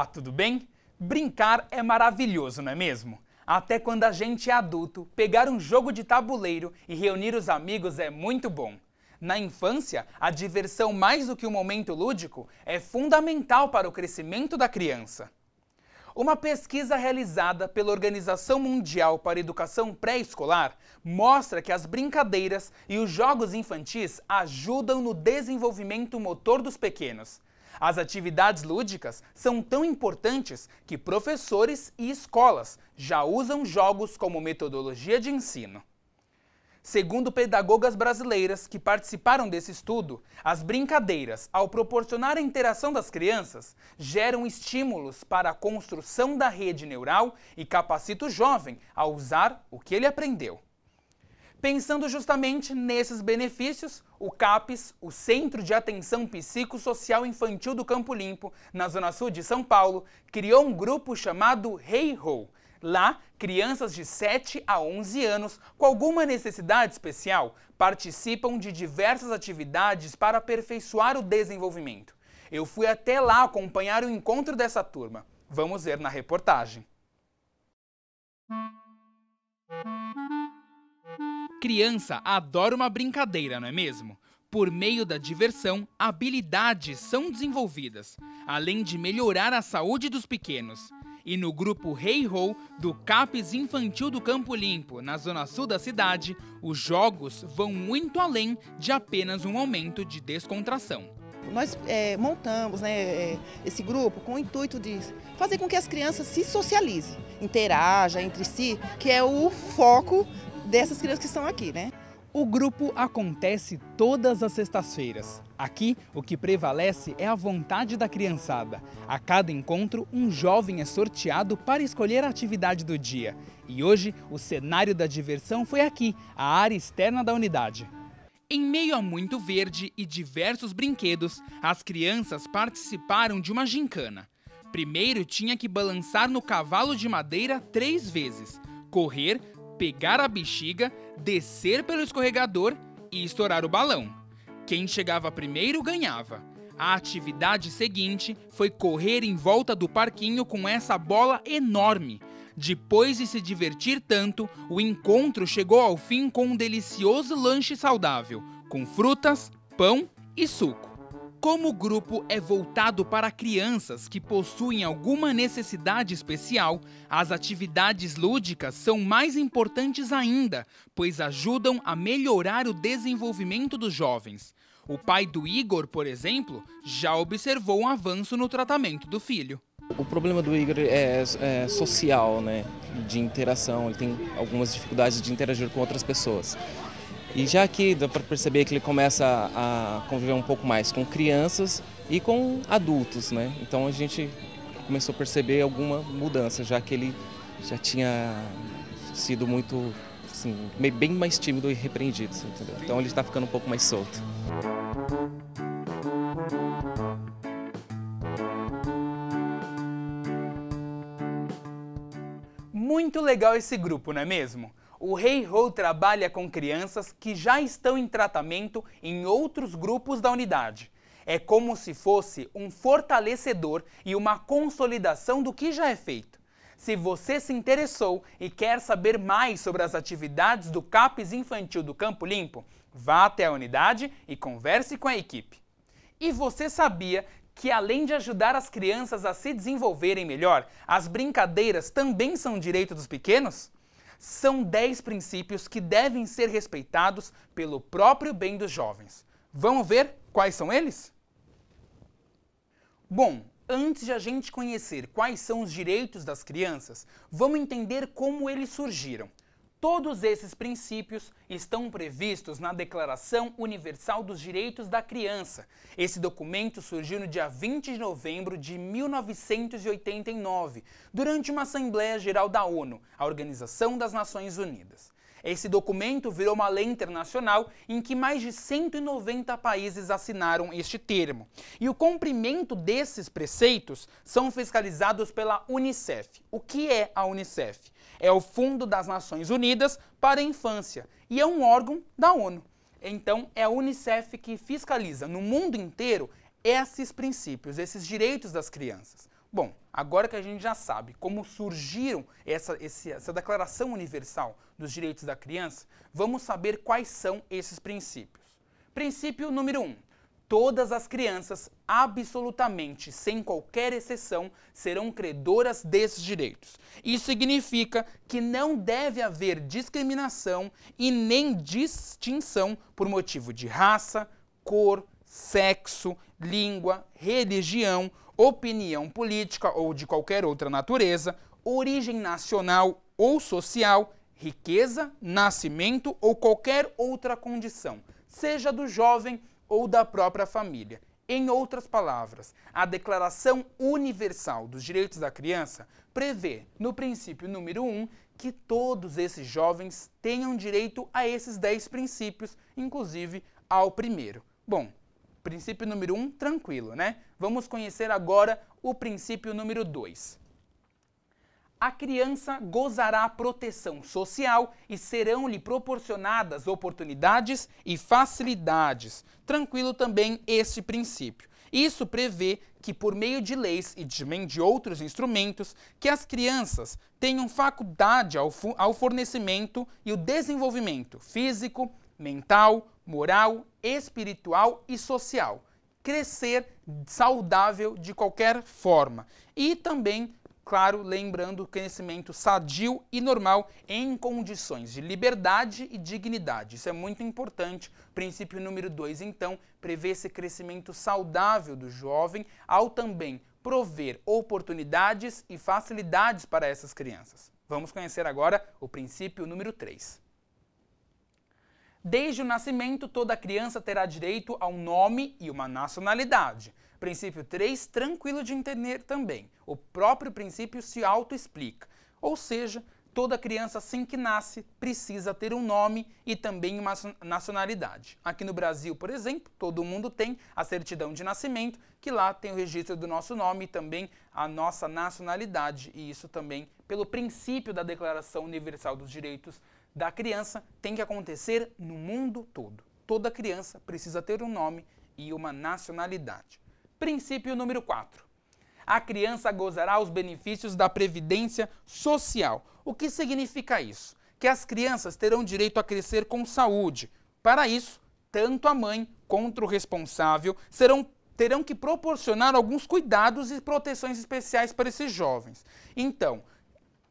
Olá, tudo bem? Brincar é maravilhoso, não é mesmo? Até quando a gente é adulto, pegar um jogo de tabuleiro e reunir os amigos é muito bom. Na infância, a diversão mais do que um momento lúdico é fundamental para o crescimento da criança. Uma pesquisa realizada pela Organização Mundial para a Educação Pré-Escolar mostra que as brincadeiras e os jogos infantis ajudam no desenvolvimento motor dos pequenos. As atividades lúdicas são tão importantes que professores e escolas já usam jogos como metodologia de ensino. Segundo pedagogas brasileiras que participaram desse estudo, as brincadeiras, ao proporcionar a interação das crianças, geram estímulos para a construção da rede neural e capacitam o jovem a usar o que ele aprendeu. Pensando justamente nesses benefícios, o CAPES, o Centro de Atenção Psicossocial Infantil do Campo Limpo, na Zona Sul de São Paulo, criou um grupo chamado Hey Ho. Lá, crianças de 7 a 11 anos com alguma necessidade especial participam de diversas atividades para aperfeiçoar o desenvolvimento. Eu fui até lá acompanhar o encontro dessa turma. Vamos ver na reportagem. Criança adora uma brincadeira, não é mesmo? Por meio da diversão, habilidades são desenvolvidas, além de melhorar a saúde dos pequenos. E no grupo Hey Ho, do CAPES Infantil do Campo Limpo, na zona sul da cidade, os jogos vão muito além de apenas um momento de descontração. Nós montamos esse grupo com o intuito de fazer com que as crianças se socializem, interajam entre si, que é o foco dessas crianças que estão aqui, né? O grupo acontece todas as sextas-feiras. Aqui, o que prevalece é a vontade da criançada. A cada encontro, um jovem é sorteado para escolher a atividade do dia. E hoje, o cenário da diversão foi aqui, a área externa da unidade. Em meio a muito verde e diversos brinquedos, as crianças participaram de uma gincana. Primeiro tinha que balançar no cavalo de madeira 3 vezes, correr, pegar a bexiga, descer pelo escorregador e estourar o balão. Quem chegava primeiro ganhava. A atividade seguinte foi correr em volta do parquinho com essa bola enorme. Depois de se divertir tanto, o encontro chegou ao fim com um delicioso lanche saudável, com frutas, pão e suco. Como o grupo é voltado para crianças que possuem alguma necessidade especial, as atividades lúdicas são mais importantes ainda, pois ajudam a melhorar o desenvolvimento dos jovens. O pai do Igor, por exemplo, já observou um avanço no tratamento do filho. O problema do Igor é social, né? De interação, ele tem algumas dificuldades de interagir com outras pessoas. E já aqui dá para perceber que ele começa a conviver um pouco mais com crianças e com adultos, né? Então a gente começou a perceber alguma mudança, já que ele já tinha sido muito, assim, bem mais tímido e repreendido, entendeu? Então ele está ficando um pouco mais solto. Muito legal esse grupo, não é mesmo? O Hey Ho trabalha com crianças que já estão em tratamento em outros grupos da unidade. É como se fosse um fortalecedor e uma consolidação do que já é feito. Se você se interessou e quer saber mais sobre as atividades do CAPES Infantil do Campo Limpo, vá até a unidade e converse com a equipe. E você sabia que, além de ajudar as crianças a se desenvolverem melhor, as brincadeiras também são direito dos pequenos? São 10 princípios que devem ser respeitados pelo próprio bem dos jovens. Vamos ver quais são eles? Bom, antes de a gente conhecer quais são os direitos das crianças, vamos entender como eles surgiram. Todos esses princípios estão previstos na Declaração Universal dos Direitos da Criança. Esse documento surgiu no dia 20 de novembro de 1989, durante uma Assembleia Geral da ONU, a Organização das Nações Unidas. Esse documento virou uma lei internacional em que mais de 190 países assinaram este termo. E o cumprimento desses preceitos são fiscalizados pela Unicef. O que é a Unicef? É o Fundo das Nações Unidas para a Infância e é um órgão da ONU. Então, é a Unicef que fiscaliza no mundo inteiro esses princípios, esses direitos das crianças. Bom, agora que a gente já sabe como surgiram essa Declaração Universal dos Direitos da Criança, vamos saber quais são esses princípios. Princípio número 1. Todas as crianças, absolutamente, sem qualquer exceção, serão credoras desses direitos. Isso significa que não deve haver discriminação e nem distinção por motivo de raça, cor, sexo, língua, religião, opinião política ou de qualquer outra natureza, origem nacional ou social, riqueza, nascimento ou qualquer outra condição, seja do jovem ou da própria família. Em outras palavras, a Declaração Universal dos Direitos da Criança prevê, no princípio número 1, que todos esses jovens tenham direito a esses 10 princípios, inclusive ao primeiro. Bom, princípio número 1, tranquilo, né? Vamos conhecer agora o princípio número 2. A criança gozará proteção social e serão-lhe proporcionadas oportunidades e facilidades. Tranquilo também este princípio. Isso prevê que, por meio de leis e também de outros instrumentos, que as crianças tenham faculdade ao fornecimento e o desenvolvimento físico, mental, moral, espiritual e social. Crescer saudável de qualquer forma. E também, claro, lembrando o crescimento sadio e normal em condições de liberdade e dignidade. Isso é muito importante. Princípio número 2, então, prevê esse crescimento saudável do jovem ao também prover oportunidades e facilidades para essas crianças. Vamos conhecer agora o princípio número 3. Desde o nascimento, toda criança terá direito a um nome e uma nacionalidade. Princípio 3, tranquilo de entender também. O próprio princípio se autoexplica. Ou seja, toda criança assim que nasce precisa ter um nome e também uma nacionalidade. Aqui no Brasil, por exemplo, todo mundo tem a certidão de nascimento, que lá tem o registro do nosso nome e também a nossa nacionalidade. E isso também, pelo princípio da Declaração Universal dos Direitos da Criança, tem que acontecer no mundo todo. Toda criança precisa ter um nome e uma nacionalidade. Princípio número 4. A criança gozará os benefícios da Previdência Social. O que significa isso? Que as crianças terão direito a crescer com saúde. Para isso, tanto a mãe quanto o responsável terão que proporcionar alguns cuidados e proteções especiais para esses jovens. Então,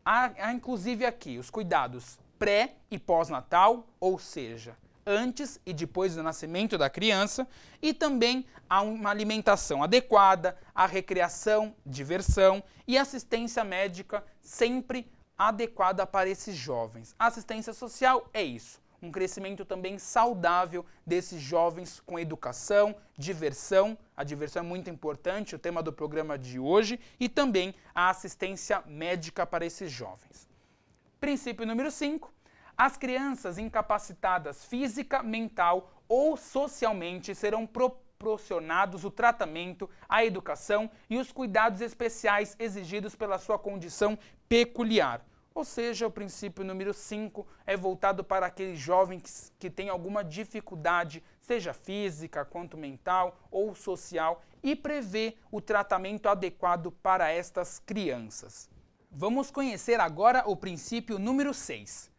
há inclusive aqui os cuidados pré e pós-natal, ou seja, antes e depois do nascimento da criança, e também há uma alimentação adequada, a recreação, diversão e assistência médica sempre adequada para esses jovens. A assistência social é isso, um crescimento também saudável desses jovens com educação, diversão, a diversão é muito importante, o tema do programa de hoje, e também a assistência médica para esses jovens. Princípio número 5. As crianças incapacitadas física, mental ou socialmente serão proporcionados o tratamento, a educação e os cuidados especiais exigidos pela sua condição peculiar. Ou seja, o princípio número 5 é voltado para aqueles jovens que têm alguma dificuldade, seja física, quanto mental ou social, e prevê o tratamento adequado para estas crianças. Vamos conhecer agora o princípio número 6.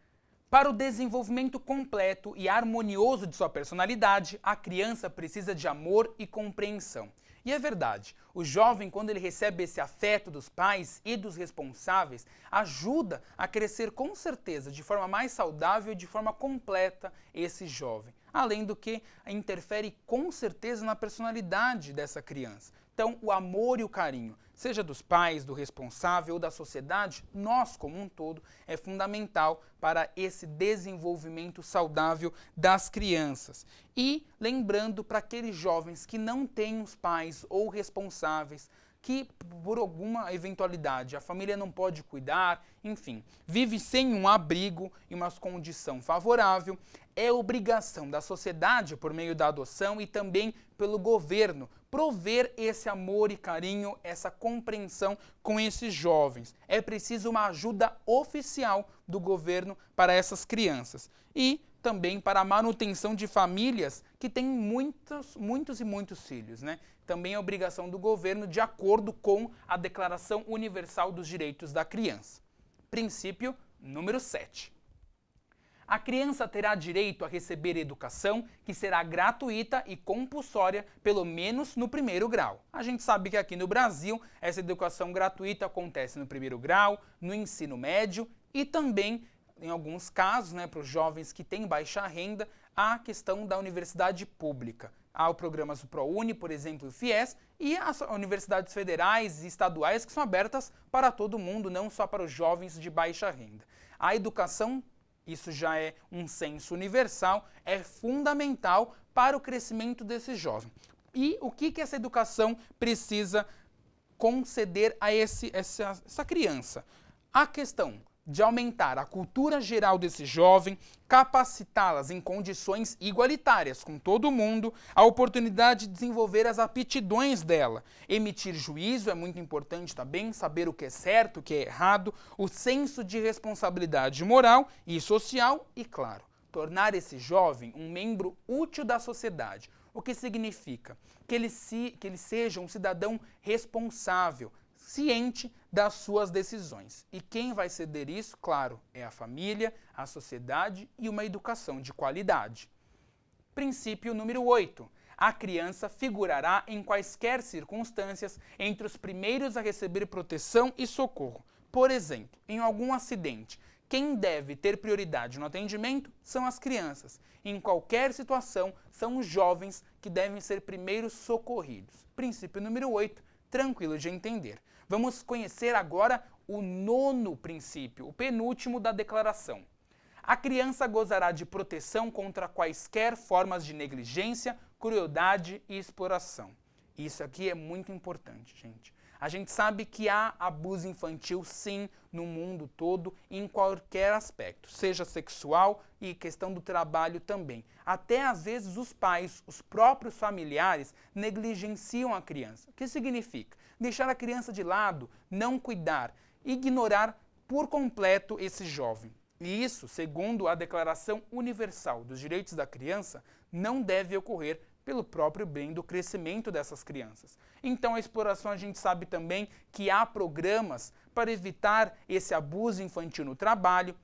Para o desenvolvimento completo e harmonioso de sua personalidade, a criança precisa de amor e compreensão. E é verdade, o jovem, quando ele recebe esse afeto dos pais e dos responsáveis, ajuda a crescer com certeza de forma mais saudável e de forma completa esse jovem. Além do que interfere com certeza na personalidade dessa criança. Então, o amor e o carinho, seja dos pais, do responsável ou da sociedade, nós como um todo, é fundamental para esse desenvolvimento saudável das crianças. E lembrando para aqueles jovens que não têm os pais ou responsáveis, que por alguma eventualidade a família não pode cuidar, enfim, vive sem um abrigo e uma condição favorável, é obrigação da sociedade, por meio da adoção e também pelo governo, prover esse amor e carinho, essa compreensão com esses jovens. É preciso uma ajuda oficial do governo para essas crianças. E também para a manutenção de famílias que têm muitos filhos, né? Também é obrigação do governo de acordo com a Declaração Universal dos Direitos da Criança. Princípio número 7. A criança terá direito a receber educação que será gratuita e compulsória, pelo menos no primeiro grau. A gente sabe que aqui no Brasil, essa educação gratuita acontece no primeiro grau, no ensino médio e também, em alguns casos, né, para os jovens que têm baixa renda, a questão da universidade pública. Há o programa do ProUni, por exemplo, o FIES, e as universidades federais e estaduais que são abertas para todo mundo, não só para os jovens de baixa renda. A educação, isso já é um senso universal, é fundamental para o crescimento desse jovem. E o que essa educação precisa conceder a essa criança? A questão de aumentar a cultura geral desse jovem, capacitá-las em condições igualitárias com todo mundo, a oportunidade de desenvolver as aptidões dela. Emitir juízo é muito importante também, saber o que é certo, o que é errado, o senso de responsabilidade moral e social e, claro, tornar esse jovem um membro útil da sociedade. O que significa? Que ele seja um cidadão responsável, ciente das suas decisões. E quem vai ceder isso, claro, é a família, a sociedade e uma educação de qualidade. Princípio número 8. A criança figurará em quaisquer circunstâncias entre os primeiros a receber proteção e socorro. Por exemplo, em algum acidente, quem deve ter prioridade no atendimento são as crianças. Em qualquer situação, são os jovens que devem ser primeiros socorridos. Princípio número 8, tranquilo de entender. Vamos conhecer agora o 9º princípio, o penúltimo da declaração. A criança gozará de proteção contra quaisquer formas de negligência, crueldade e exploração. Isso aqui é muito importante, gente. A gente sabe que há abuso infantil, sim, no mundo todo, em qualquer aspecto, seja sexual e questão do trabalho também. Até às vezes os pais, os próprios familiares, negligenciam a criança. O que significa? Deixar a criança de lado, não cuidar, ignorar por completo esse jovem. E isso, segundo a Declaração Universal dos Direitos da Criança, não deve ocorrer pelo próprio bem do crescimento dessas crianças. Então, a exploração, a gente sabe também que há programas para evitar esse abuso infantil no trabalho.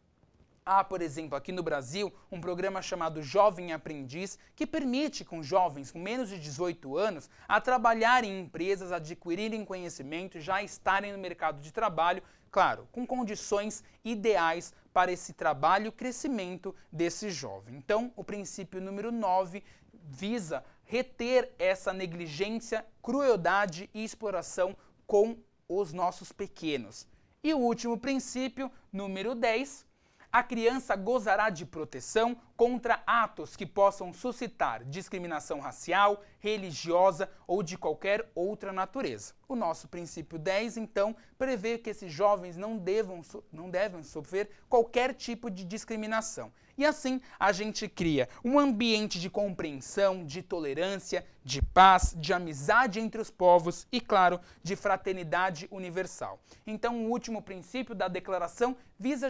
Há, por exemplo, aqui no Brasil, um programa chamado Jovem Aprendiz, que permite com jovens com menos de 18 anos a trabalhar em empresas, adquirirem conhecimento, já estarem no mercado de trabalho, claro, com condições ideais para esse trabalho e crescimento desse jovem. Então, o princípio número 9 visa reter essa negligência, crueldade e exploração com os nossos pequenos. E o último princípio, número 10, a criança gozará de proteção contra atos que possam suscitar discriminação racial, religiosa ou de qualquer outra natureza. O nosso princípio 10, então, prevê que esses jovens não devem sofrer qualquer tipo de discriminação. E assim, a gente cria um ambiente de compreensão, de tolerância, de paz, de amizade entre os povos e, claro, de fraternidade universal. Então, o último princípio da declaração visa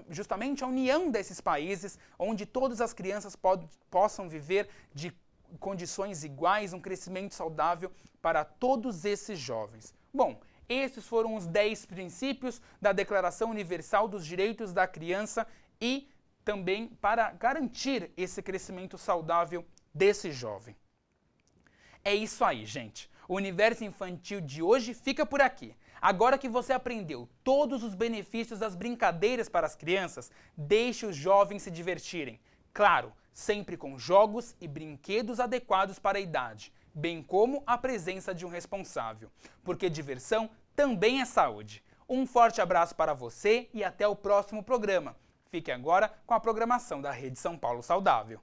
justamente a união desses países, onde todas as crianças possam viver de condições iguais, um crescimento saudável para todos esses jovens. Bom, esses foram os 10 princípios da Declaração Universal dos Direitos da Criança e também para garantir esse crescimento saudável desse jovem. É isso aí, gente. O Universo Infantil de hoje fica por aqui. Agora que você aprendeu todos os benefícios das brincadeiras para as crianças, deixe os jovens se divertirem. Claro, sempre com jogos e brinquedos adequados para a idade, bem como a presença de um responsável. Porque diversão também é saúde. Um forte abraço para você e até o próximo programa. Fique agora com a programação da Rede São Paulo Saudável.